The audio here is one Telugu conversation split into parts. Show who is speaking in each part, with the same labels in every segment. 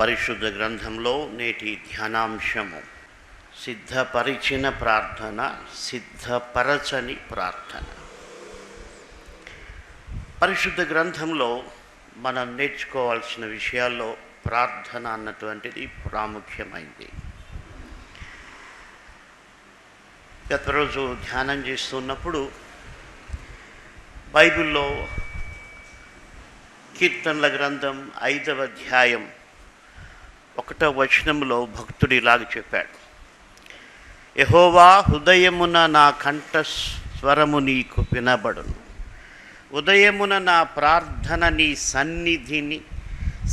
Speaker 1: పరిశుద్ధ గ్రంథంలో నేటి ధ్యానాంశము సిద్ధపరిచిన ప్రార్థన, సిద్ధపరచని ప్రార్థన. పరిశుద్ధ గ్రంథంలో మనం నేర్చుకోవాల్సిన విషయాల్లో ప్రార్థన అన్నటువంటిది ప్రాముఖ్యమైంది. గత రోజు ధ్యానం చేస్తున్నప్పుడు బైబిల్లో కీర్తనల గ్రంథం 5వ అధ్యాయం 1వ వచనంలో భక్తుడు ఇలాగ చెప్పాడు: యెహోవా, హృదయమున నా కంఠ స్వరము నీకు వినబడును, ఉదయమున నా ప్రార్థన నీ సన్నిధిని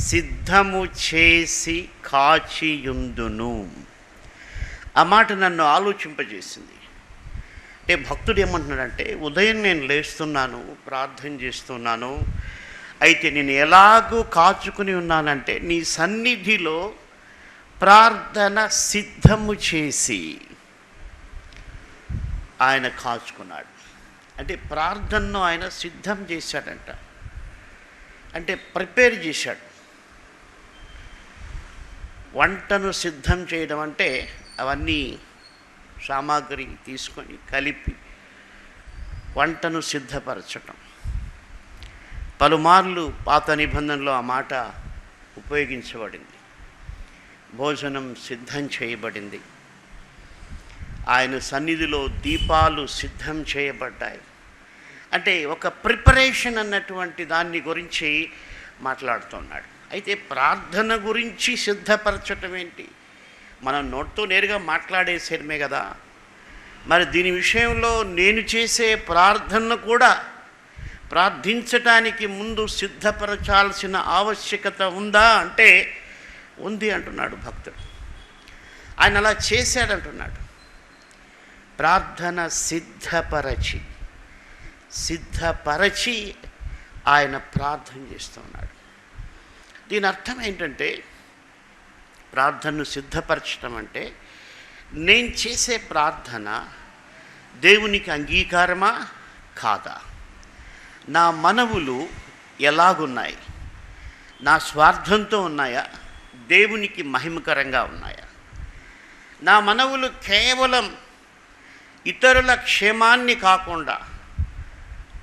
Speaker 1: సిద్ధము చేసి కాచియుందును. ఆ మాట నన్ను ఆలోచింపజేసింది. అంటే భక్తుడు ఏమంటున్నాడంటే, ఉదయం నేను లేస్తున్నాను, ప్రార్థన చేస్తున్నాను, అయితే నేను ఎలాగూ కాచుకుని ఉన్నానంటే నీ సన్నిధిలో ప్రార్థన సిద్ధము చేసి ఆయన కాచుకున్నాడు. అంటే ప్రార్థనను ఆయన సిద్ధం చేశాడంట, అంటే ప్రిపేర్ చేశాడు. వంటను సిద్ధం చేయడం అంటే అవన్నీ సామాగ్రి తీసుకొని కలిపి వంటను సిద్ధపరచటం. పలుమార్లు పాత నిబంధనలో ఆ మాట ఉపయోగించబడింది. భోజనం సిద్ధం చేయబడింది, ఆయన సన్నిధిలో దీపాలు సిద్ధం చేయబడ్డాయి. అంటే ఒక ప్రిపరేషన్ అన్నటువంటి దాన్ని గురించి మాట్లాడుతున్నాడు. అయితే ప్రార్థన గురించి సిద్ధపరచటం ఏంటి? మనం నోటితో నేరుగా మాట్లాడేసేమే కదా. మరి దీని విషయంలో నేను చేసే ప్రార్థన కూడా ప్రార్థించటానికి ముందు సిద్ధపరచాల్సిన ఆవశ్యకత ఉందా అంటే ఉంది అంటున్నాడు భక్తుడు. ఆయన అలా చేశాడంటున్నాడు. ప్రార్థన సిద్ధపరచి ఆయన ప్రార్థన చేస్తున్నాడు. దీని అర్థం ఏంటంటే, ప్రార్థనను సిద్ధపరచడం అంటే నేను చేసే ప్రార్థన దేవునికి అంగీకారమా కాదా, నా మనవులు ఎలాగున్నాయి, నా స్వార్థంతో ఉన్నాయా, దేవునికి మహిమకరంగా ఉన్నాయా, నా మనవులు కేవలం ఇతరుల క్షేమాన్ని కాకుండా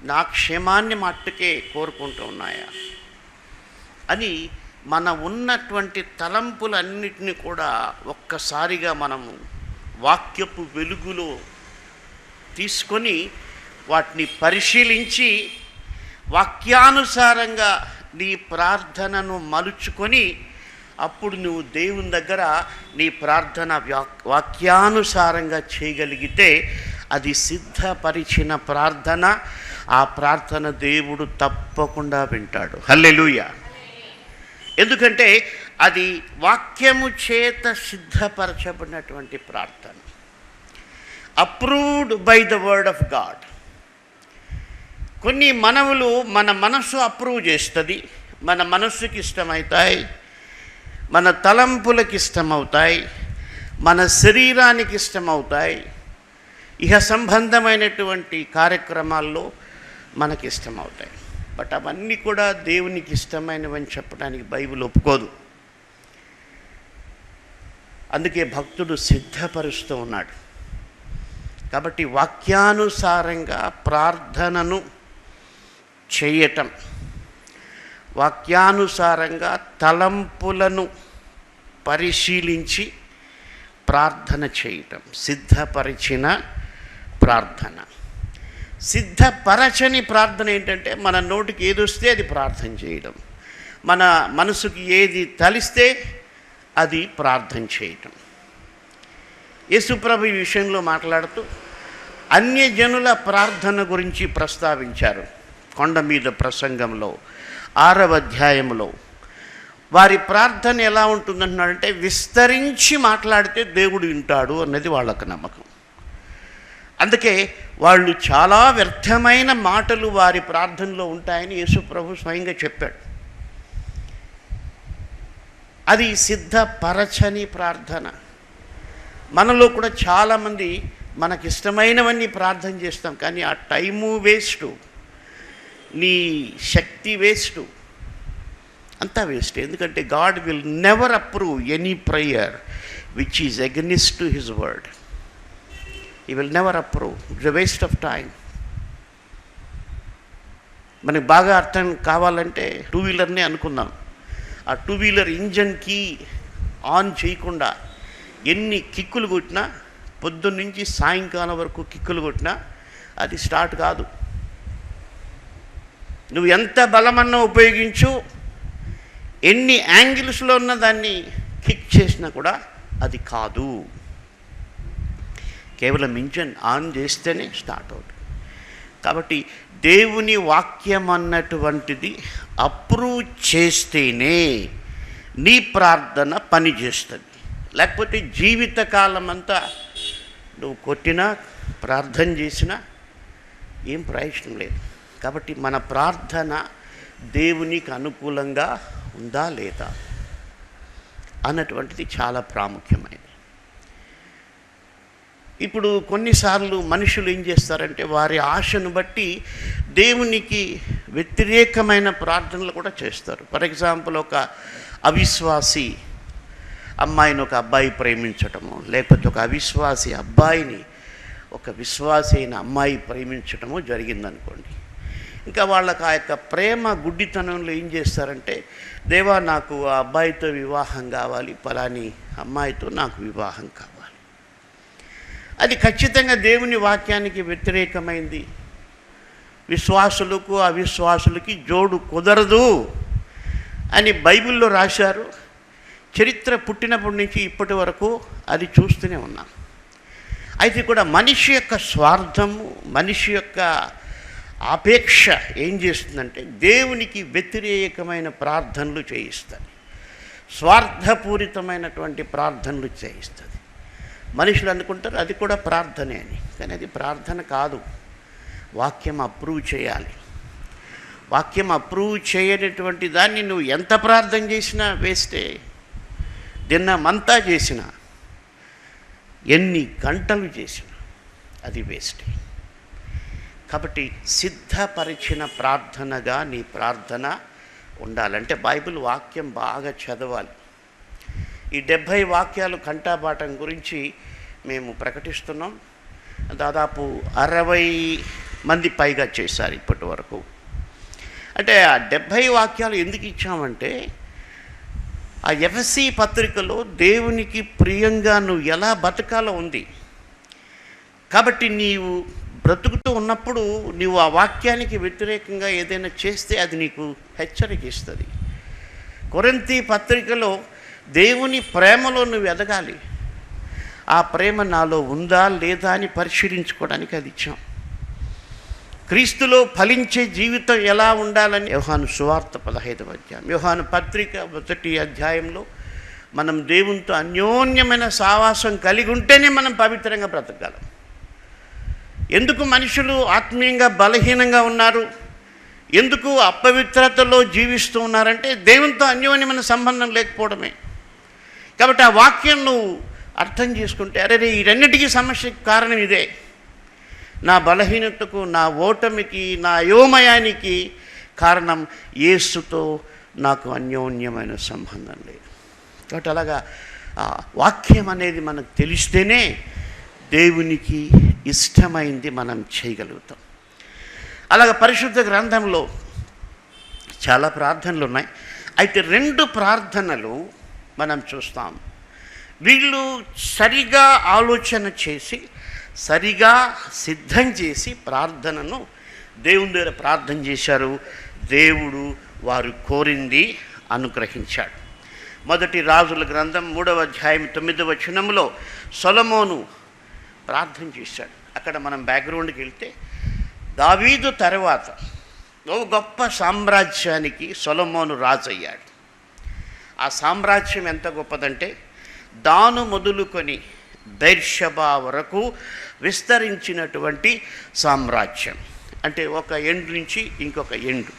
Speaker 1: నా క్షేమాన్ని మట్టుకే కోరుకుంటూ ఉన్నాయా అని మన ఉన్నటువంటి తలంపులన్నిటిని కూడా ఒక్కసారిగా మనము వాక్యపు వెలుగులో తీసుకొని వాటిని పరిశీలించి వాక్యానుసారంగా నీ ప్రార్థనను మలుచుకొని అప్పుడు నువ్వు దేవుని దగ్గర నీ ప్రార్థన వాక్యానుసారంగా చేయగలిగితే అది సిద్ధపరిచిన ప్రార్థన. ఆ ప్రార్థన దేవుడు తప్పకుండా వింటాడు. హల్లెలూయా. ఎందుకంటే అది వాక్యము చేత సిద్ధపరచబడినటువంటి ప్రార్థన, approved by the word of God. కొన్ని మనవులు మన మనస్సు అప్రూవ్ చేస్తుంది, మన మనస్సుకి ఇష్టమవుతాయి, మన తలంపులకు ఇష్టమవుతాయి, మన శరీరానికి ఇష్టమవుతాయి, ఇహ సంబంధమైనటువంటి కార్యక్రమాల్లో మనకి ఇష్టమవుతాయి. బట్ అవన్నీ కూడా దేవునికి ఇష్టమైనవని చెప్పడానికి బైబిల్ ఒప్పుకోదు. అందుకే భక్తుడు సిద్ధపరుస్తూ ఉన్నాడు. కాబట్టి వాక్యానుసారంగా ప్రార్థనను చేయటం, వాక్యానుసారంగా తలంపులను పరిశీలించి ప్రార్థన చేయటం సిద్ధపరిచిన ప్రార్థన. సిద్ధపరచని ప్రార్థన ఏంటంటే మన నోటికి ఏది వస్తే అది ప్రార్థన చేయడం, మన మనసుకి ఏది తలిస్తే అది ప్రార్థన చేయటం. యేసుప్రభు ఈ విషయంలో మాట్లాడుతూ అన్యజనుల ప్రార్థన గురించి ప్రస్తావించారు. కొండ మీద ప్రసంగంలో 6వ అధ్యాయంలో వారి ప్రార్థన ఎలా ఉంటుందంటున్నాడంటే, విస్తరించి మాట్లాడితే దేవుడు వింటాడు అన్నది వాళ్ళకు నమ్మకం. అందుకే వాళ్ళు చాలా వ్యర్థమైన మాటలు వారి ప్రార్థనలో ఉంటాయని యేసుప్రభు స్వయంగా చెప్పాడు. అది సిద్ధపరచని ప్రార్థన. మనలో కూడా చాలామంది మనకిష్టమైనవన్నీ ప్రార్థన చేస్తాం, కానీ ఆ టైము వేస్టు, నీ శక్తి వేస్టు, అంతా వేస్ట్. ఎందుకంటే God will never approve any prayer which is against to his word. He will never approve. It's a waste of time. మనకి బాగా అర్థం కావాలంటే 2 వీలర్నే అనుకుందాం. ఆ 2 వీలర్ ఇంజన్కి ఆన్ చేయకుండా ఎన్ని కిక్కులు కొట్టినా, పొద్దున్న నుంచి సాయంకాలం వరకు కిక్కులు కొట్టినా అది స్టార్ట్ కాదు. నువ్వు ఎంత బలమన్నా ఉపయోగించు, ఎన్ని యాంగిల్స్లో ఉన్న దాన్ని కిక్ చేసినా కూడా అది కాదు. కేవలం ఇంజన్ ఆన్ చేస్తేనే స్టార్ట్ అవుతుంది. కాబట్టి దేవుని వాక్యం అన్నటువంటిది అప్రూవ్ చేస్తేనే నీ ప్రార్థన పనిచేస్తుంది. లేకపోతే జీవితకాలం అంతా నువ్వు కొట్టినా ప్రార్థన చేసినా ఏం ప్రయోజనం లేదు. కాబట్టి మన ప్రార్థన దేవునికి అనుకూలంగా ఉందా లేదా అన్నటువంటిది చాలా ప్రాముఖ్యమైనది. ఇప్పుడు కొన్నిసార్లు మనుషులు ఏం చేస్తారంటే వారి ఆశను బట్టి దేవునికి వ్యతిరేకమైన ప్రార్థనలు కూడా చేస్తారు. ఫర్ ఎగ్జాంపుల్, ఒక అవిశ్వాసి అమ్మాయిని ఒక అబ్బాయి ప్రేమించటము, లేకపోతే ఒక అవిశ్వాసి అబ్బాయిని ఒక విశ్వాసి అయిన అమ్మాయి ప్రేమించటము జరిగిందనుకోండి. ఇంకా వాళ్ళకి ఆ యొక్క ప్రేమ గుడ్డితనంలో ఏం చేస్తారంటే, దేవా నాకు ఆ అబ్బాయితో వివాహం కావాలి, పలాని అమ్మాయితో నాకు వివాహం కావాలి. అది ఖచ్చితంగా దేవుని వాక్యానికి వ్యతిరేకమైంది. విశ్వాసులకు అవిశ్వాసులకి జోడు కుదరదు అని బైబిల్లో రాశారు. చరిత్ర పుట్టినప్పటి నుంచి ఇప్పటి వరకు అది చూస్తూనే ఉన్నాం. అయితే కూడా మనిషి యొక్క స్వార్థము, మనిషి యొక్క ఆపేక్ష ఏం చేస్తుందంటే దేవునికి వ్యతిరేకమైన ప్రార్థనలు చేయిస్తుంది, స్వార్థపూరితమైనటువంటి ప్రార్థనలు చేయిస్తుంది. మనుషులు అనుకుంటారు అది కూడా ప్రార్థనే అని, కానీ అది ప్రార్థన కాదు. వాక్యం అప్రూవ్ చేయాలి. వాక్యం అప్రూవ్ చేయనటువంటి దాన్ని నువ్వు ఎంత ప్రార్థన చేసినా వేస్టే. దినమంతా చేసినా, ఎన్ని గంటలు చేసినా అది వేస్టే. కాబట్టి సిద్ధపరిచిన ప్రార్థనగా నీ ప్రార్థన ఉండాలంటే బైబిల్ వాక్యం బాగా చదవాలి. ఈ 70 వాక్యాలు కంఠపాఠం గురించి మేము ప్రకటిస్తున్నాం. దాదాపు 60 మంది పైగా చేశారు ఇప్పటి వరకు. అంటే ఆ 70 వాక్యాలు ఎందుకు ఇచ్చామంటే, ఆ ఎఫెసీ పత్రికలో దేవునికి ప్రియంగా నువ్వు ఎలా బతకాలో ఉంది. కాబట్టి నీవు బ్రతుకుతూ ఉన్నప్పుడు నీవు ఆ వాక్యానికి వ్యతిరేకంగా ఏదైనా చేస్తే అది నీకు హెచ్చరిక ఇస్తుంది. కొరింథీ పత్రికలో దేవుని ప్రేమలో నువ్వు ఎదగాలి. ఆ ప్రేమ నాలో ఉందా లేదా అని పరిశీలించుకోవడానికి అది ఇచ్చాం. క్రీస్తులో ఫలించే జీవితం ఎలా ఉండాలని యోహాను సువార్త 15వ అధ్యాయం, యోహాను పత్రిక 1వ అధ్యాయంలో మనం దేవునితో అన్యోన్యమైన సావాసం కలిగి ఉంటేనే మనం పవిత్రంగా బ్రతకగలం. ఎందుకు మనుషులు ఆత్మీయంగా బలహీనంగా ఉన్నారు, ఎందుకు అపవిత్రతలో జీవిస్తూ ఉన్నారంటే దేవునితో అన్యోన్యమైన సంబంధం లేకపోవడమే. కాబట్టి ఆ వాక్యం నువ్వు అర్థం చేసుకుంటే, అరే వీటన్నిటికీ సమస్యకి కారణం ఇదే, నా బలహీనతకు, నా ఓటమికి, నా అయోమయానికి కారణం యేసుతో నాకు అన్యోన్యమైన సంబంధం లేదు. కాబట్టి అలాగా వాక్యం అనేది మనకు తెలిస్తేనే దేవునికి ఇష్టమైంది మనం చేయగలుగుతాం. అలాగే పరిశుద్ధ గ్రంథంలో చాలా ప్రార్థనలు ఉన్నాయి. అయితే 2 ప్రార్థనలు మనం చూస్తాం. వీళ్ళు సరిగా ఆలోచన చేసి, సరిగా సిద్ధం చేసి ప్రార్థనను దేవుని దగ్గర ప్రార్థన చేశారు. దేవుడు వారు కోరింది అనుగ్రహించాడు. 1 రాజుల గ్రంథం 3వ అధ్యాయం 9వ వచనంలో సొలొమోను ప్రార్థన చేశాడు. అక్కడ మనం బ్యాక్గ్రౌండ్కి వెళ్తే, దావీదు తర్వాత ఓ గొప్ప సామ్రాజ్యానికి సొలొమోను రాజు అయ్యాడు. ఆ సామ్రాజ్యం ఎంత గొప్పదంటే, దాను మొదలుకొని బెర్షెబా వరకు విస్తరించినటువంటి సామ్రాజ్యం. అంటే ఒక ఎండ్ నుంచి ఇంకొక ఎండ్.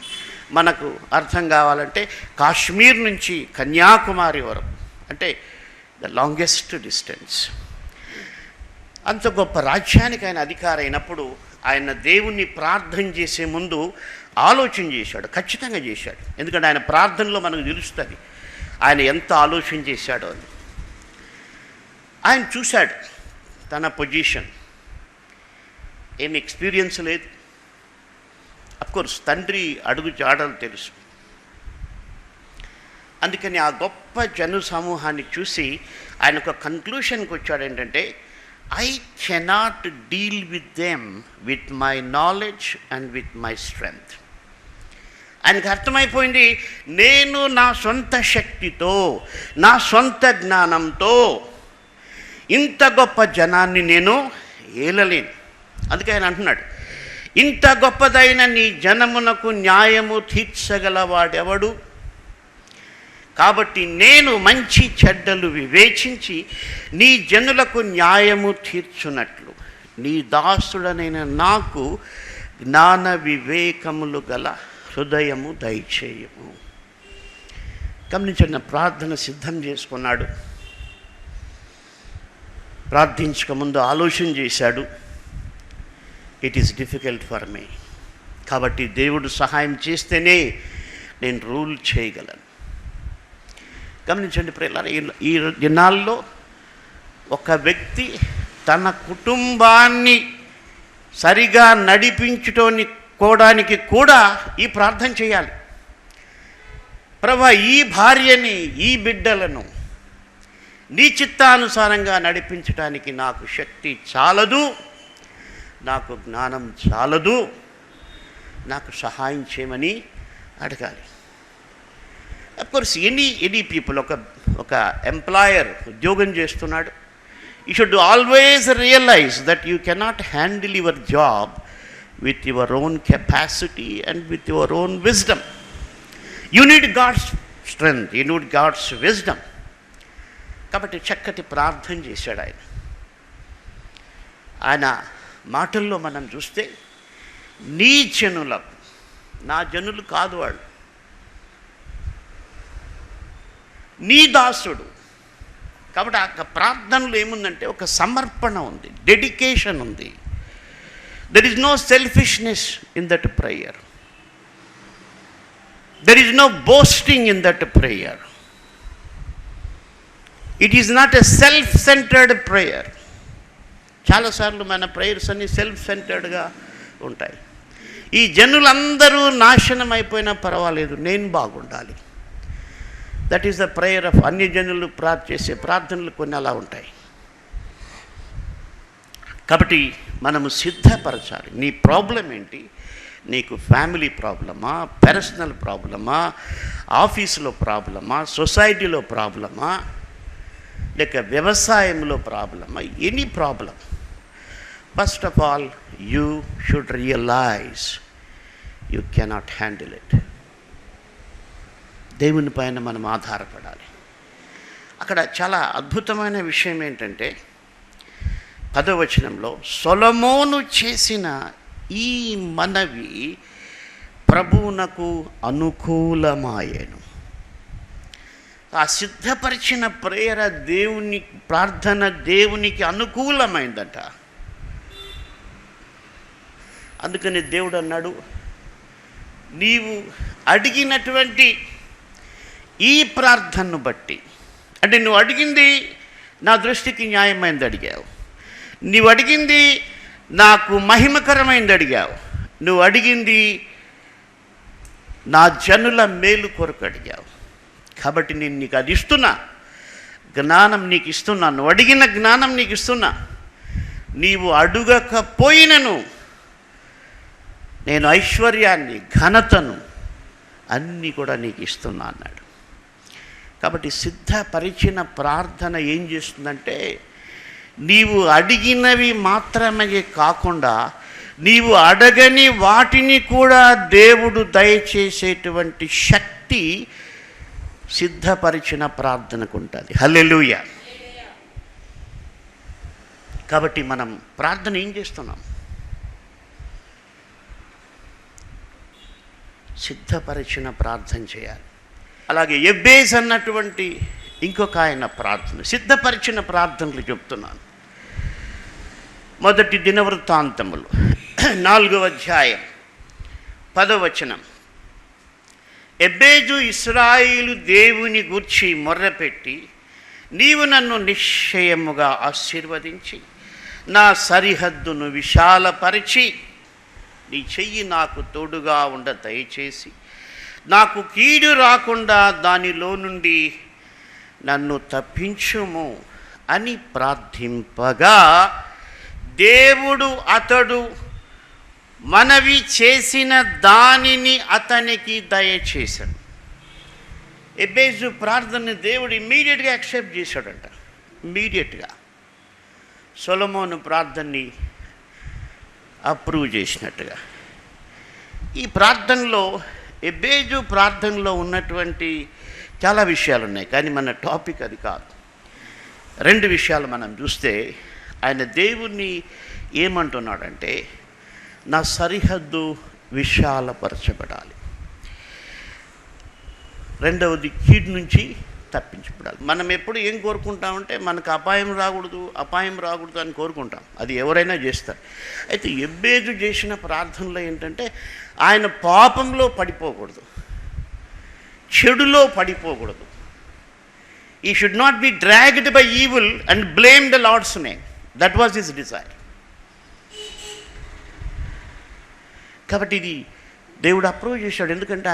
Speaker 1: మనకు అర్థం కావాలంటే కాశ్మీర్ నుంచి కన్యాకుమారి వరకు, అంటే ద లాంగెస్ట్ డిస్టెన్స్. అంత గొప్ప రాజ్యానికి ఆయన అధికారి అయినప్పుడు ఆయన దేవుణ్ణి ప్రార్థన చేసే ముందు ఆలోచన చేశాడు, ఖచ్చితంగా చేశాడు. ఎందుకంటే ఆయన ప్రార్థనలో మనకు తెలుస్తుంది ఆయన ఎంత ఆలోచన చేశాడో అని. ఆయన చూశాడు తన పొజిషన్, ఏమి ఎక్స్పీరియన్స్ లేదు. అఫ్కోర్స్ తండ్రి అడుగు జాడలు తెలుసు. అందుకని ఆ గొప్ప జన సమూహాన్ని చూసి ఆయన ఒక కన్క్లూషన్కి వచ్చాడు, ఏంటంటే I cannot deal with them with my knowledge and with my strength. ఆయనకు అర్థమైపోయింది, నేను నా సొంత శక్తితో, నా సొంత జ్ఞానంతో ఇంత గొప్ప జనాన్ని నేను ఏలలేను. అందుకే ఆయన అంటున్నాడు, ఇంత గొప్పదైన నీ జనమునకు న్యాయము తీర్చగలవాడెవడు? కాబట్టి నేను మంచి చెడ్డలు వివేచించి నీ జనులకు న్యాయము తీర్చున్నట్లు నీ దాసుడనైన నాకు జ్ఞాన వివేకములు గల హృదయము దయచేయము. గమనించిన ప్రార్థన సిద్ధం చేసుకున్నాడు. ప్రార్థించక ముందు ఆలోచన చేశాడు, it is difficult for me, కాబట్టి దేవుడు సహాయం చేస్తేనే నేను రూల్ చేయగలను. గమనించండి ప్రియులారా, ఈ దినాల్లో ఒక వ్యక్తి తన కుటుంబాన్ని సరిగా నడిపించుకోవడానికి కూడా ఈ ప్రార్థన చేయాలి. ప్రభువా, ఈ భార్యని, ఈ బిడ్డలను నీ చిత్తానుసారంగా నడిపించడానికి నాకు శక్తి చాలదు, నాకు జ్ఞానం చాలదు, నాకు సహాయం చేయమని అడగాలి. అఫ్కోర్స్ ఎనీ పీపుల్, ఒక ఎంప్లాయర్ ఉద్యోగం చేస్తున్నాడు, you should always realise that you cannot handle your job with your own capacity and with your own wisdom. You need God's strength, you need God's wisdom. కాబట్టి చక్కటి ప్రార్థన చేశాడు ఆయన. ఆయన మాటల్లో మనం చూస్తే, నీ జనులకు, నా జనులు కాదు వాళ్ళు, నీ దాసుడు. కాబట్టి ఆ ప్రార్థనలో ఏముందంటే ఒక సమర్పణ ఉంది, డెడికేషన్ ఉంది. There is no selfishness in that prayer, there is no boasting in that prayer. It is not a self centred prayer. చాలాసార్లు మన ప్రేయర్స్ అన్నీ సెల్ఫ్ సెంటర్డ్గా ఉంటాయి. ఈ జనులందరూ నాశనం అయిపోయినా పర్వాలేదు, నేను బాగుండాలి. That is the prayer of అన్య జనులు చేసే ప్రార్థనలు కొన్ని అలా ఉంటాయి. కాబట్టి మనము సిద్ధపరచాలి. నీ ప్రాబ్లం ఏంటి? నీకు ఫ్యామిలీ ప్రాబ్లమా, పర్సనల్ ప్రాబ్లమా, ఆఫీసులో ప్రాబ్లమా, సొసైటీలో ప్రాబ్లమా, లేక వ్యవసాయంలో ప్రాబ్లమా, any problem. First of all you should realise you cannot handle it. దేవుని పైన మనం ఆధారపడాలి. అక్కడ చాలా అద్భుతమైన విషయం ఏంటంటే 10వ వచనంలో, సొలొమోను చేసిన ఈ మనవి ప్రభువునకు అనుకూలమాయెను. ఆ సిద్ధపరిచిన ప్రేయర్ దేవుని ప్రార్థన దేవునికి అనుకూలమైందట. అందుకని దేవుడు అన్నాడు, నీవు అడిగినటువంటి ఈ ప్రార్థనను బట్టి, అంటే నువ్వు అడిగింది నా దృష్టికి న్యాయమైంది అడిగావు, నువ్వు అడిగింది నాకు మహిమకరమైంది అడిగావు, నువ్వు అడిగింది నా జనుల మేలు కొరకు అడిగావు. కాబట్టి నేను నీకు అది ఇస్తున్నా, జ్ఞానం నీకు ఇస్తున్నా, నువ్వు అడిగిన జ్ఞానం నీకు ఇస్తున్నా. నీవు అడుగకపోయినను నేను ఐశ్వర్యాన్ని, ఘనతను అన్నీ కూడా నీకు ఇస్తున్నా అన్నాడు. కాబట్టి సిద్ధపరిచిన ప్రార్థన ఏం చేస్తుందంటే, నీవు అడిగినవి మాత్రమే కాకుండా నీవు అడగని వాటిని కూడా దేవుడు దయచేసేటువంటి శక్తి సిద్ధపరిచిన ప్రార్థనకు ఉంటుంది. హల్లెలూయా. కాబట్టి మనం ప్రార్థన ఏం చేస్తున్నాం? సిద్ధపరిచిన ప్రార్థన చేయాలి. అలాగే ఎబ్బేజ్ అన్నటువంటి ఇంకొక ఆయన ప్రార్థన, సిద్ధపరిచిన ప్రార్థనలు చెప్తున్నాను. మొదటి దినవృత్తాంతములు 4వ అధ్యాయం 10వ వచనం. ఎబ్బేజు ఇశ్రాయేలు దేవుని గూర్చి మొర్రపెట్టి, నీవు నన్ను నిశ్చయముగా ఆశీర్వదించి నా సరిహద్దును విశాలపరిచి నీ చెయ్యి నాకు తోడుగా ఉండ దయచేసి నాకు కీడు రాకుండా దానిలో నుండి నన్ను తప్పించుము అని ప్రార్థింపగా దేవుడు అతడు మనవి చేసిన దానిని అతనికి దయచేశాడు. ఎబ్బేజు ప్రార్థనని దేవుడు ఇమ్మీడియట్గా యాక్సెప్ట్ చేశాడంట. ఇమ్మీడియట్గా సొలొమోను ప్రార్థనని అప్రూవ్ చేసినట్టుగా. ఈ ప్రార్థనలో, ఎబ్బేజు ప్రార్థనలో ఉన్నటువంటి చాలా విషయాలు ఉన్నాయి, కానీ మన టాపిక్ అది కాదు. 2 విషయాలు మనం చూస్తే, ఆయన దేవుణ్ణి ఏమంటున్నాడంటే, నా సరిహద్దు విశాలపరచబడాలి. రెండవది, కీడు నుంచి తప్పించబడాలి. మనం ఎప్పుడు ఏం కోరుకుంటామంటే, మనకు అపాయం రాకూడదు అని కోరుకుంటాం. అది ఎవరైనా చేస్తారు. అయితే ఎబ్బేజు చేసిన ప్రార్థనలో ఏంటంటే, ఆయన పాపంలో పడిపోకూడదు, చెడులో పడిపోకూడదు. He should not be dragged by evil and blame the Lord's name. That was his desire. కాబట్టి ఇది దేవుడు అప్రూవ్ చేశాడు. ఎందుకంటే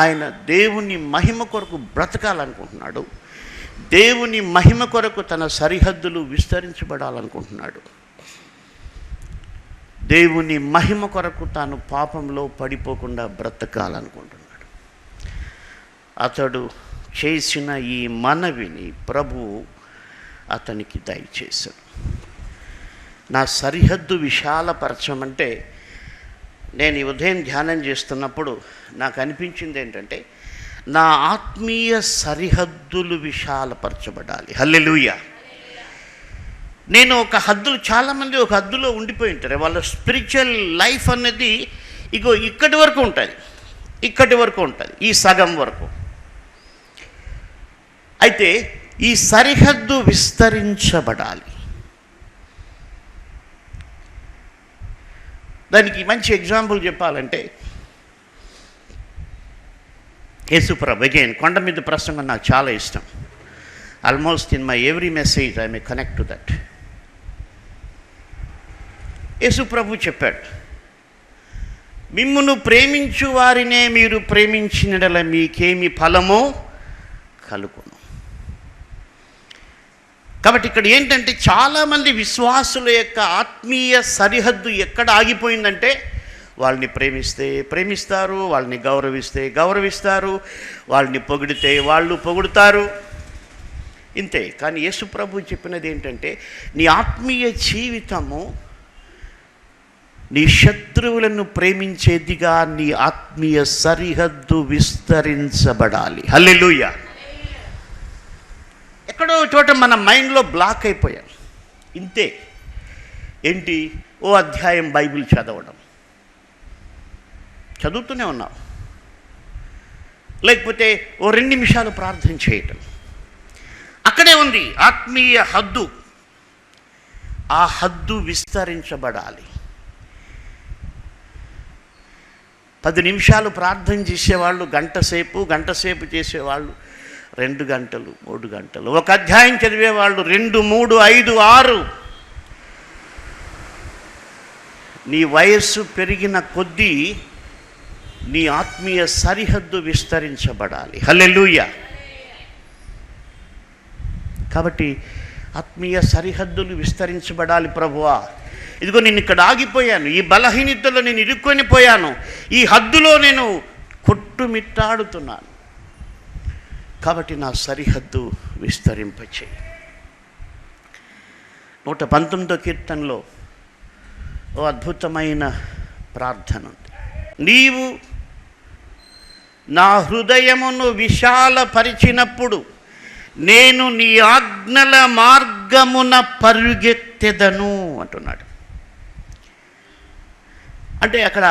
Speaker 1: ఆయన దేవుని మహిమ కొరకు బ్రతకాలనుకుంటున్నాడు. దేవుని మహిమ కొరకు తన సరిహద్దులు విస్తరించబడాలనుకుంటున్నాడు. దేవుని మహిమ కొరకు తాను పాపంలో పడిపోకుండా బ్రతకాలనుకుంటున్నాడు. అతడు చేసిన ఈ మనవిని ప్రభువు అతనికి దయచేశాడు. నా సరిహద్దు విశాలపరచమంటే, నేను ఈ ఉదయం ధ్యానం చేస్తున్నప్పుడు నాకు అనిపించింది ఏంటంటే, నా ఆత్మీయ సరిహద్దులు విశాలపరచబడాలి. హల్లెలూయా. నేను చాలామంది ఒక హద్దులో ఉండిపోయి ఉంటారు. వాళ్ళ స్పిరిచువల్ లైఫ్ అనేది ఇక్కడి వరకు ఉంటుంది, ఈ సగం వరకు. అయితే ఈ సరిహద్దు విస్తరించబడాలి. దానికి మంచి ఎగ్జాంపుల్ చెప్పాలంటే, యేసుప్రభు అగైన్ కొండ మీద ప్రసంగం నాకు చాలా ఇష్టం. Almost in my every message I may connect to that. యేసుప్రభు చెప్పాడు, మిమ్మును ప్రేమించు వారినే మీరు ప్రేమించినడల మీకేమి ఫలమో కలుగును. కాబట్టి ఇక్కడ ఏంటంటే, చాలామంది విశ్వాసుల యొక్క ఆత్మీయ సరిహద్దు ఎక్కడ ఆగిపోయిందంటే, వాళ్ళని ప్రేమిస్తారు, వాళ్ళని గౌరవిస్తారు, వాళ్ళని పొగిడితే వాళ్ళు పొగుడుతారు, ఇంతే. కానీ యేసు ప్రభు చెప్పినది ఏంటంటే, నీ ఆత్మీయ జీవితము నీ శత్రువులను ప్రేమించేదిగా నీ ఆత్మీయ సరిహద్దు విస్తరించబడాలి. హల్లెలూయా. ఎక్కడో చోట మన మైండ్లో బ్లాక్ అయిపోయాం. ఇంతే. ఏంటి? ఓ అధ్యాయం బైబిల్ చదువుతూనే ఉన్నాం, లేకపోతే ఓ 2 నిమిషాలు ప్రార్థన చేయటం. అక్కడే ఉంది ఆత్మీయ హద్దు. ఆ హద్దు విస్తరించబడాలి. 10 నిమిషాలు ప్రార్థన చేసేవాళ్ళు గంట సేపు చేసేవాళ్ళు 2 గంటలు, 3 గంటలు. ఒక అధ్యాయం చదివేవాళ్ళు 2, 3, 5, 6. నీ వయస్సు పెరిగిన కొద్దీ నీ ఆత్మీయ సరిహద్దు విస్తరించబడాలి. హల్లెలూయా. కాబట్టి ఆత్మీయ సరిహద్దులు విస్తరించబడాలి. ప్రభువా, ఇదిగో నేను ఇక్కడ ఆగిపోయాను, ఈ బలహీనతలో నేను ఇరుక్కొని పోయాను, ఈ హద్దులో నేను కొట్టుమిట్టాడుతున్నాను. కాబట్టి నా సరిహద్దు విస్తరింపచేయి. 119వ కీర్తనలో ఓ అద్భుతమైన ప్రార్థన ఉంది. నీవు నా హృదయమును విశాలపరిచినప్పుడు నేను నీ ఆజ్ఞల మార్గమున పరుగెత్తెదను అంటున్నాడు. అంటే అక్కడ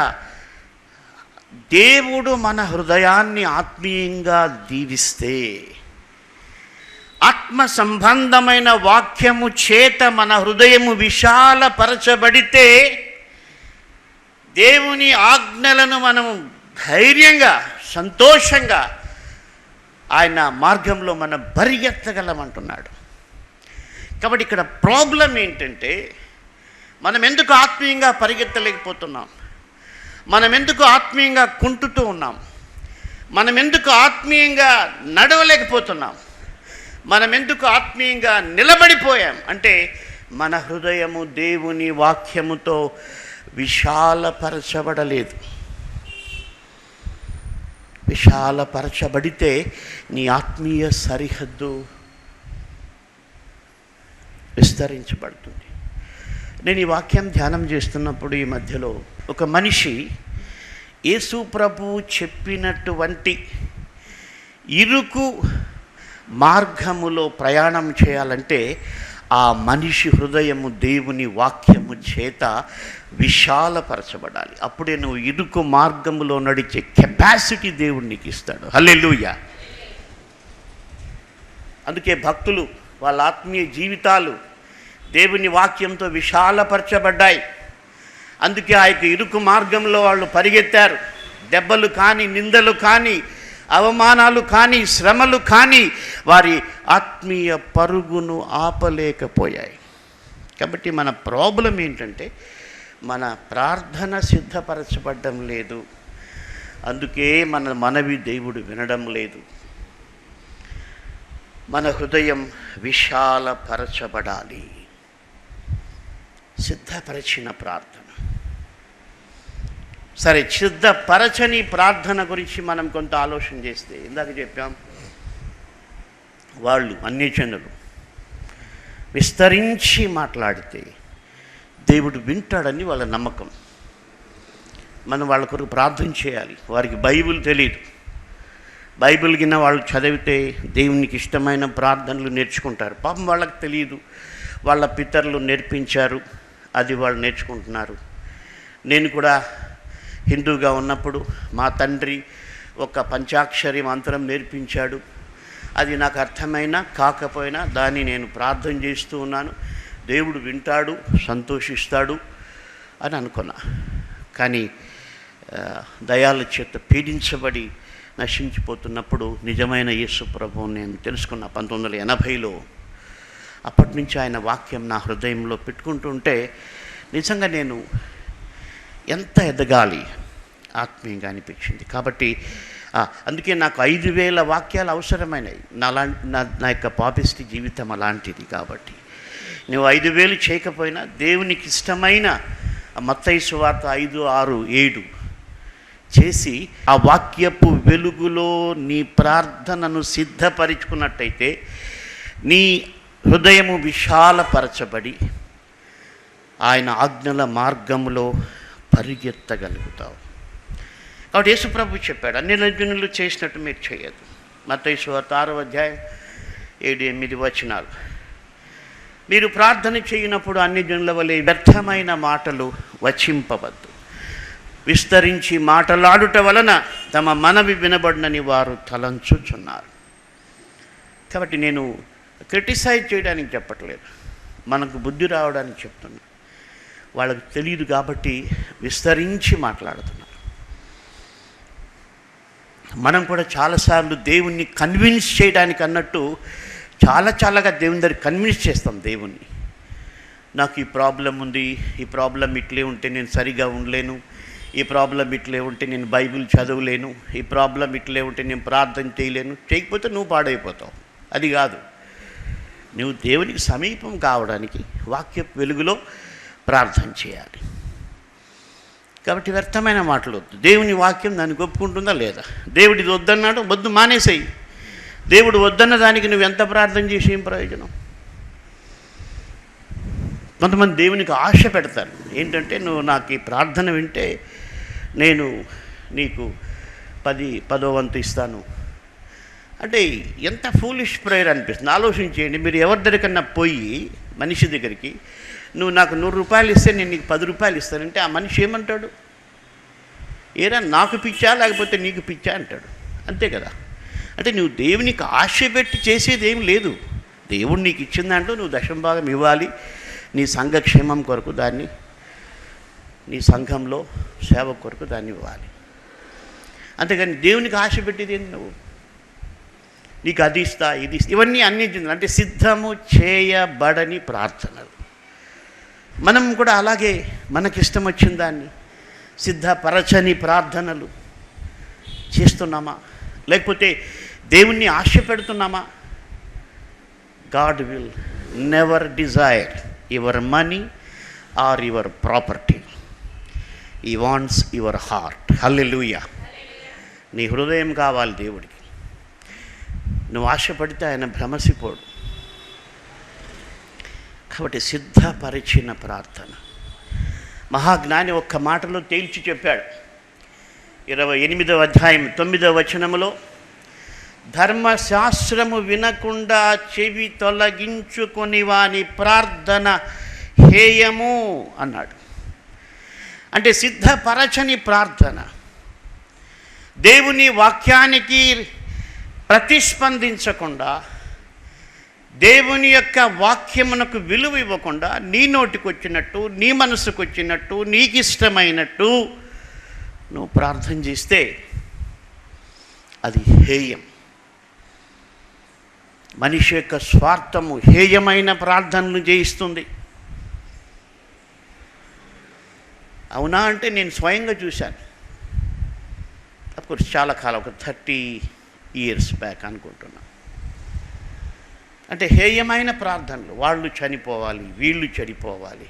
Speaker 1: దేవుడు మన హృదయాన్ని ఆత్మీయంగా దీవిస్తే, ఆత్మ సంబంధమైన వాక్యము చేత మన హృదయము విశాలపరచబడితే, దేవుని ఆజ్ఞలను మనం ధైర్యంగా, సంతోషంగా ఆయన మార్గంలో మనం పరిగెత్తగలమంటున్నాడు. కాబట్టి ఇక్కడ ప్రాబ్లం ఏంటంటే, మనం ఎందుకు ఆత్మీయంగా పరిగెత్తలేకపోతున్నాం? మనం ఎందుకు ఆత్మీయంగా కుంటుతూ ఉన్నాం? మనం ఎందుకు ఆత్మీయంగా నడవలేకపోతున్నాం? మనం ఎందుకు ఆత్మీయంగా నిలబడిపోయాం అంటే, మన హృదయము దేవుని వాక్యముతో విశాలపరచబడలేదు. విశాలపరచబడితే నీ ఆత్మీయ సరిహద్దు విస్తరించబడుతుంది. నేను ఈ వాక్యం ధ్యానం చేస్తున్నప్పుడు ఈ మధ్యలో ఒక మనిషి యేసు ప్రభువు చెప్పినటువంటి ఇరుకు మార్గములో ప్రయాణం చేయాలంటే ఆ మనిషి హృదయము దేవుని వాక్యము చేత విశాలపరచబడాలి. అప్పుడే నువ్వు ఇరుకు మార్గములో నడిచే కెపాసిటీ దేవుడు నీకు ఇస్తాడు. హల్లెలూయా. అందుకే భక్తులు వాళ్ళ ఆత్మీయ జీవితాలు దేవుని వాక్యంతో విశాలపరచబడ్డాయి. అందుకే ఆ యొక్క ఇరుకు మార్గంలో వాళ్ళు పరిగెత్తారు. దెబ్బలు కానీ, నిందలు కానీ, అవమానాలు కానీ, శ్రమలు కానీ వారి ఆత్మీయ పరుగును ఆపలేకపోయాయి. కాబట్టి మన ప్రాబ్లం ఏంటంటే, మన ప్రార్థన సిద్ధపరచబడడం లేదు. అందుకే మన మనవి దేవుడు వినడం లేదు. మన హృదయం విశాలపరచబడాలి. సిద్ధపరచిన ప్రార్థన. సరే, సిద్ధపరచని ప్రార్థన గురించి మనం కొంత ఆలోచన చేస్తే, ఇందాక చెప్పాం, వాళ్ళు అన్యజనులు విస్తరించి మాట్లాడితే దేవుడు వింటాడని వాళ్ళ నమ్మకం. మనం వాళ్ళ కొరకు ప్రార్థన చేయాలి. వారికి బైబిల్ తెలియదు. బైబిల్ గిన్న వాళ్ళు చదివితే దేవునికి ఇష్టమైన ప్రార్థనలు నేర్చుకుంటారు. పాపం వాళ్ళకి తెలియదు. వాళ్ళ పితరులు నేర్పించారు, అది వాళ్ళు నేర్చుకుంటున్నారు. నేను కూడా హిందూగా ఉన్నప్పుడు మా తండ్రి ఒక పంచాక్షరి మంత్రం నేర్పించాడు. అది నాకు అర్థమైనా కాకపోయినా దాన్ని నేను ప్రార్థన చేస్తూ ఉన్నాను. దేవుడు వింటాడు, సంతోషిస్తాడు అని అనుకున్నా. కానీ దయాల చేత పీడించబడి నశించిపోతున్నప్పుడు నిజమైన యేసు ప్రభువుని నేను తెలుసుకున్నా 1980లో. అప్పటి నుంచి ఆయన వాక్యం నా హృదయంలో పెట్టుకుంటుంటే నిజంగా నేను ఎంత ఎదగాలి ఆత్మీయంగా అనిపించింది. కాబట్టి అందుకే నాకు 5000 వాక్యాలు అవసరమైనవి. నా యొక్క పాపిస్టి జీవితం అలాంటిది. కాబట్టి నువ్వు 5000 చేయకపోయినా దేవునికి ఇష్టమైన మత్తయి సువార్త 5, 6, 7 చేసి ఆ వాక్యపు వెలుగులో నీ ప్రార్థనను సిద్ధపరుచుకున్నట్టయితే నీ హృదయము విశాలపరచబడి ఆయన ఆజ్ఞల మార్గంలో పరిగెత్తగలుగుతావు. కాబట్టి యేసు ప్రభు చెప్పాడు, అన్యజనులు చేసినట్టు మీరు చేయదు. మత్తయి సువార్త 6వ అధ్యాయం 7-8 వచనాలు. మీరు ప్రార్థన చేయనప్పుడు అన్యజనుల వలె వ్యర్థమైన మాటలు వచింపవద్దు. విస్తరించి మాటలాడుట వలన తమ మనవి వినబడినని వారు తలంచుచున్నారు. కాబట్టి నేను క్రిటిసైజ్ చేయడానికి చెప్పట్లేదు, మనకు బుద్ధి రావడానికి చెప్తున్నా. వాళ్ళకి తెలియదు కాబట్టి విస్తరించి మాట్లాడుతున్నారు. మనం కూడా చాలాసార్లు దేవుణ్ణి కన్విన్స్ చేయడానికి అన్నట్టు చాలాగా దేవుని దగ్గర కన్విన్స్ చేస్తాం దేవుణ్ణి. నాకు ఈ ప్రాబ్లం ఉంది, ఈ ప్రాబ్లం ఇట్లే ఉంటే నేను సరిగా ఉండలేను, ఈ ప్రాబ్లం ఇట్లే ఉంటే నేను బైబిల్ చదవలేను, ఈ ప్రాబ్లం ఇట్లే ఉంటే నేను ప్రార్థన చేయలేను. చేయకపోతే నువ్వు పాడైపోతావు. అది కాదు. నువ్వు దేవునికి సమీపం కావడానికి వాక్య వెలుగులో ప్రార్థన చేయాలి. కాబట్టి వ్యర్థమైన మాటలు వద్దు. దేవుని వాక్యం దానికి ఒప్పుకుంటుందా లేదా? దేవుడిది వద్దన్నాడు, వద్దు మానేసేయి. దేవుడు వద్దన్న దానికి నువ్వు ఎంత ప్రార్థన చేసి ఏం ప్రయోజనం? కొంతమంది దేవునికి ఆశ పెడతారు. ఏంటంటే, నువ్వు నాకు ఈ ప్రార్థన వింటే నేను నీకు 10వ వంతు ఇస్తాను అంటే ఎంత ఫూలిష్ ప్రేయర్ అనిపిస్తుంది. ఆలోచించేయండి. మీరు ఎవరి దగ్గరకన్నా పోయి మనిషి దగ్గరికి, నువ్వు నాకు 100 రూపాయలు ఇస్తే నేను నీకు 10 రూపాయలు ఇస్తానంటే ఆ మనిషి ఏమంటాడు? ఏరా నాకు పిచ్చా లేకపోతే నీకు పిచ్చా అంటాడు. అంతే కదా. అంటే నువ్వు దేవునికి ఆశ పెట్టి చేసేది ఏం లేదు. దేవుడు నీకు ఇచ్చిందంటూ నువ్వు దశంభాగం ఇవ్వాలి. నీ సంఘక్షేమం కొరకు దాన్ని నీ సంఘంలో సేవ కొరకు దాన్ని ఇవ్వాలి. అంతేగాని దేవునికి ఆశ పెట్టేది ఏంటి? నువ్వు నీకు అది ఇస్తా, ఇది ఇస్తా, ఇవన్నీ అన్ని అంటే సిద్ధము చేయబడని ప్రార్థనలు. మనం కూడా అలాగే మనకిష్టం వచ్చిన దాన్ని సిద్ధపరచని ప్రార్థనలు చేస్తున్నామా? లేకపోతే దేవుణ్ణి ఆశ పెడుతున్నామా? God will never desire your money or your property. He wants your heart. Hallelujah. నీ హృదయం కావాలి దేవుడికి. నువ్వు ఆశపడితే ఆయన భ్రమసిపోడు. కాబట్టి సిద్ధపరిచిన ప్రార్థన. మహాజ్ఞాని ఒక్క మాటలో తేల్చి చెప్పాడు. 28వ అధ్యాయం 9వ వచనములో, ధర్మశాస్త్రము వినకుండా చెవి తొలగించుకొని వాని ప్రార్థన హేయము అన్నాడు. అంటే సిద్ధపరచని ప్రార్థన, దేవుని వాక్యానికి ప్రతిస్పందించకుండా, దేవుని యొక్క వాక్యమునకు విలువ ఇవ్వకుండా, నీ నోటికి వచ్చినట్టు, నీ మనసుకు వచ్చినట్టు, నీకు ఇష్టమైనట్టు నువ్వు ప్రార్థన చేస్తే అది హేయం. మనిషి యొక్క స్వార్థము హేయమైన ప్రార్థనలు చేయిస్తుంది. అవునా అంటే నేను స్వయంగా చూశాను. అఫ్కోర్స్ చాలా కాలం, ఒక 30 years బ్యాక్ అనుకుంటున్నాను. అంటే హేయమైన ప్రార్థనలు, వాళ్ళు చనిపోవాలి, వీళ్ళు చెడిపోవాలి.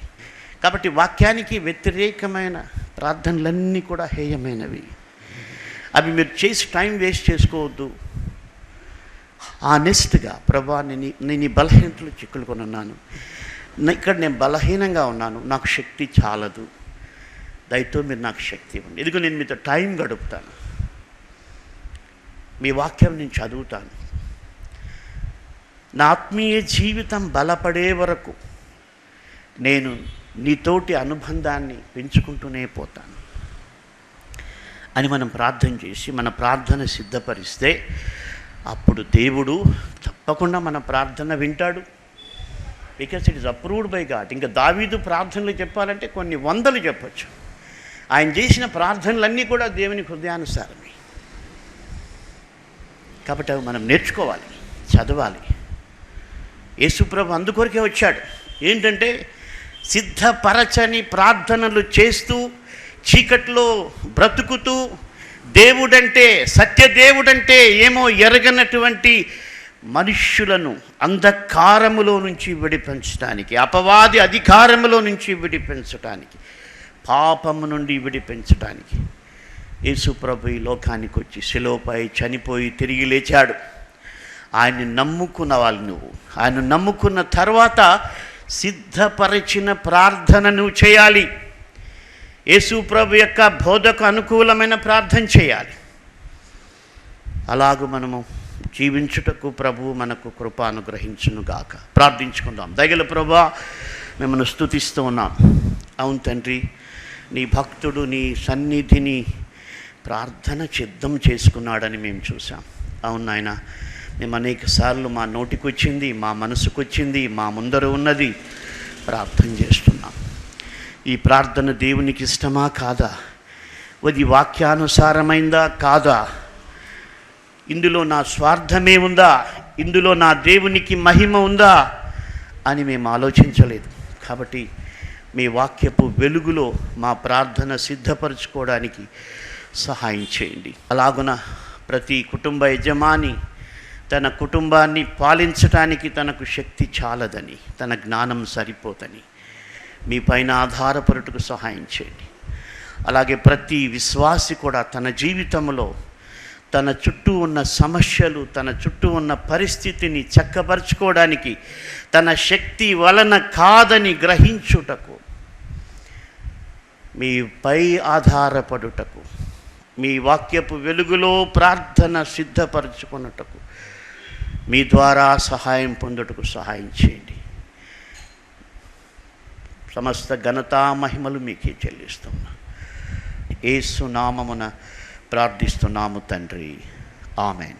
Speaker 1: కాబట్టి వాక్యానికి వ్యతిరేకమైన ప్రార్థనలన్నీ కూడా హేయమైనవి. అవి మీరు చేసి టైం వేస్ట్ చేసుకోవద్దు. ఆనెస్ట్గా, ప్రభా నేను ఈ బలహీనతలు చిక్కులుకొని ఉన్నాను, ఇక్కడ నేను బలహీనంగా ఉన్నాను, నాకు శక్తి చాలదు, దయతో మీరు నాకు శక్తి ఇవ్వండి. ఇదిగో నేను మీతో టైం గడుపుతాను, మీ వాక్యం నేను చదువుతాను, నా ఆత్మీయ జీవితం బలపడే వరకు నేను నీతోటి అనుబంధాన్ని పెంచుకుంటూనే పోతాను అని మనం ప్రార్థన చేసి మన ప్రార్థన సిద్ధపరిస్తే అప్పుడు దేవుడు తప్పకుండా మన ప్రార్థన వింటాడు. Because it is approved by God. ఇంకా దావీదు ప్రార్థనలు చెప్పాలంటే కొన్ని వందలు చెప్పచ్చు. ఆయన చేసిన ప్రార్థనలన్నీ కూడా దేవుని హృదయానుసారమే. కాబట్టి అవి మనం నేర్చుకోవాలి, చదవాలి. యేసుప్రభు అందుకొరకే వచ్చాడు. ఏంటంటే సిద్ధపరచని ప్రార్థనలు చేస్తూ, చీకట్లో బ్రతుకుతూ, దేవుడంటే, సత్యదేవుడంటే ఏమో ఎరగనటువంటి మనుష్యులను అంధకారములో నుంచి విడిపించడానికి, అపవాది అధికారములో నుంచి విడిపించడానికి, పాపము నుండి విడిపించడానికి యేసుప్రభు ఈ లోకానికి వచ్చి శిలువపై చనిపోయి తిరిగి లేచాడు. ఆయన్ని నమ్ముకున్న వాళ్ళు, నువ్వు ఆయన నమ్ముకున్న తర్వాత సిద్ధపరిచిన ప్రార్థన నువ్వు చేయాలి. యేసుప్రభు యొక్క బోధకు అనుకూలమైన ప్రార్థన చేయాలి. అలాగూ మనము జీవించుటకు ప్రభువు మనకు కృప అనుగ్రహించునుగాక. ప్రార్థించుకుందాం. దయగల ప్రభువా, మిమ్మల్ని స్తుతిస్తూ ఉన్నాం. అవును తండ్రి, నీ భక్తుడు నీ సన్నిధిని ప్రార్థన సిద్ధం చేసుకున్నాడని మేము చూసాం. అవును నాయన, మేము అనేక సార్లు మా నోటికి వచ్చింది, మా మనసుకు వచ్చింది, మా ముందర ఉన్నది ప్రార్థన చేస్తున్నాం. ఈ ప్రార్థన దేవునికి ఇష్టమా కాదా? అది వాక్యానుసారమైందా కాదా? ఇందులో నా స్వార్థమే ఉందా? ఇందులో నా దేవునికి మహిమ ఉందా అని మేము ఆలోచించలేదు. కాబట్టి మీ వాక్యపు వెలుగులో మా ప్రార్థన సిద్ధపరచుకోవడానికి సహాయం చేయండి. అలాగున ప్రతి కుటుంబ యజమాని తన కుటుంబాన్ని పాలించటానికి తనకు శక్తి చాలదని, తన జ్ఞానం సరిపోదని మీ పైన ఆధారపడుటకు సహాయం చేయండి. అలాగే ప్రతి విశ్వాసి కూడా తన జీవితంలో తన చుట్టూ ఉన్న సమస్యలు, తన చుట్టూ ఉన్న పరిస్థితిని చక్కపరుచుకోవడానికి తన శక్తి వలన కాదని గ్రహించుటకు, మీపై ఆధారపడుటకు, మీ వాక్యపు వెలుగులో ప్రార్థన సిద్ధపరచుకున్నటకు, మీ ద్వారా సహాయం పొందుటకు సహాయం చేయండి. సమస్త ఘనత మహిమలు మీకే చెల్లిస్తున్నా. యేసు నామమున ప్రార్థిస్తున్నాము తండ్రి. ఆమెన్.